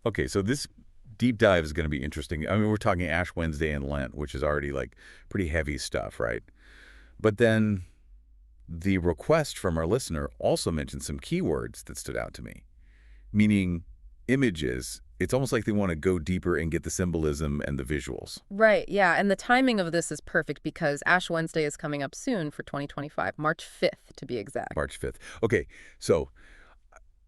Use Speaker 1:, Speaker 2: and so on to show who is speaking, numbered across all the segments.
Speaker 1: Okay, so this deep dive is going to be interesting. I mean, we're talking Ash Wednesday and Lent, which is already like pretty heavy stuff, right? But then the request from our listener also mentioned some keywords that stood out to me, meaning images. It's almost like they want to go deeper and get the symbolism and the visuals.
Speaker 2: Right, yeah, and the timing of this is perfect because Ash Wednesday is coming up soon for 2025, March 5th to be exact.
Speaker 1: March 5th. Okay, so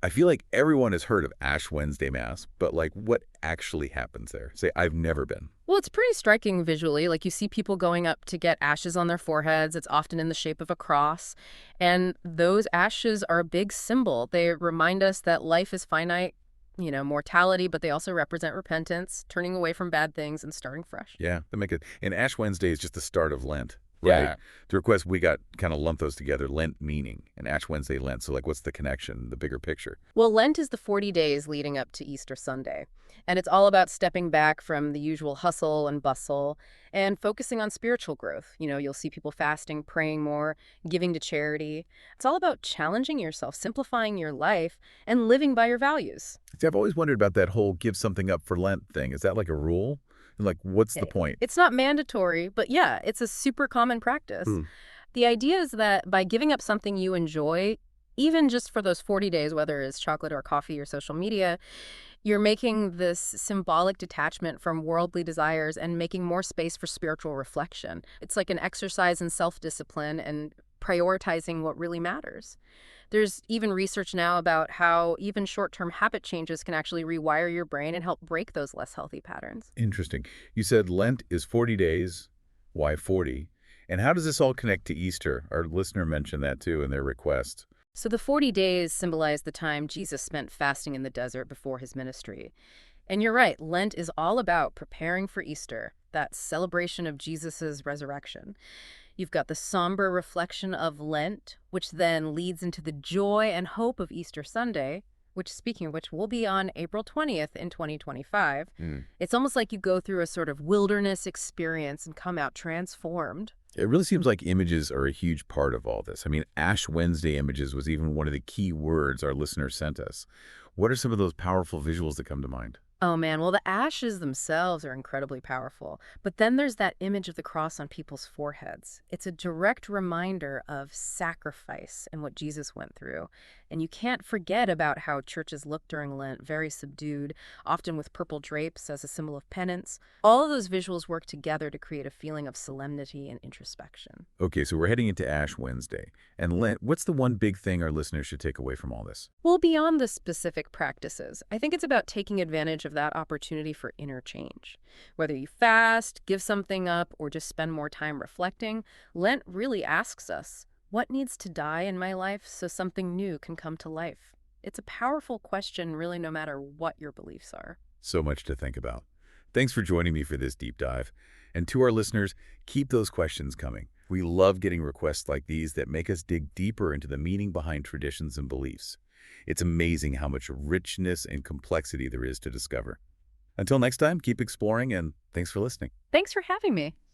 Speaker 1: I feel like everyone has heard of Ash Wednesday Mass, but like what actually happens there? Say, I've never been.
Speaker 2: Well, it's pretty striking visually. Like you see people going up to get ashes on their foreheads. It's often in the shape of a cross. And those ashes are a big symbol. They remind us that life is finite, mortality, but they also represent repentance, turning away from bad things and starting fresh.
Speaker 1: Yeah, that make it. And Ash Wednesday is just the start of Lent, right?
Speaker 3: Yeah.
Speaker 1: The request we got kind of lumped those together, Lent meaning and Ash Wednesday Lent. So like, what's the connection, the bigger picture?
Speaker 2: Well, Lent is the 40 days leading up to Easter Sunday, and it's all about stepping back from the usual hustle and bustle and focusing on spiritual growth. You'll see people fasting, praying more, giving to charity. It's all about challenging yourself, simplifying your life, and living by your values.
Speaker 1: See, I've always wondered about that whole give something up for Lent thing. Is that like a rule? And like, what's the point?
Speaker 2: It's not mandatory, but yeah, it's a super common practice.
Speaker 1: Hmm.
Speaker 2: The idea is that by giving up something you enjoy, even just for those 40 days, whether it's chocolate or coffee or social media, you're making this symbolic detachment from worldly desires and making more space for spiritual reflection. It's like an exercise in self-discipline and prioritizing what really matters. There's even research now about how even short-term habit changes can actually rewire your brain and help break those less healthy patterns.
Speaker 1: Interesting. You said Lent is 40 days. Why 40? And how does this all connect to Easter? Our listener mentioned that too in their request.
Speaker 2: So the 40 days symbolize the time Jesus spent fasting in the desert before his ministry. And you're right, Lent is all about preparing for Easter, that celebration of Jesus's resurrection. You've got the somber reflection of Lent, which then leads into the joy and hope of Easter Sunday, which, speaking of which, will be on April 20th in 2025. It's almost like you go through a sort of wilderness experience and come out transformed.
Speaker 1: It really seems like images are a huge part of all this. I mean, Ash Wednesday images was even one of the key words our listeners sent us. What are some of those powerful visuals that come to mind?
Speaker 2: Oh man, well, the ashes themselves are incredibly powerful. But then there's that image of the cross on people's foreheads. It's a direct reminder of sacrifice and what Jesus went through. And you can't forget about how churches look during Lent, very subdued, often with purple drapes as a symbol of penance. All of those visuals work together to create a feeling of solemnity and introspection.
Speaker 1: Okay, so we're heading into Ash Wednesday. And Lent, what's the one big thing our listeners should take away from all this?
Speaker 2: Well, beyond the specific practices, I think it's about taking advantage of that opportunity for inner change. Whether you fast, give something up, or just spend more time reflecting, Lent really asks us, what needs to die in my life so something new can come to life? It's a powerful question, really, no matter what your beliefs are.
Speaker 1: So much to think about. Thanks for joining me for this deep dive. And to our listeners, keep those questions coming. We love getting requests like these that make us dig deeper into the meaning behind traditions and beliefs. It's amazing how much richness and complexity there is to discover. Until next time, keep exploring, and thanks for listening.
Speaker 2: Thanks for having me.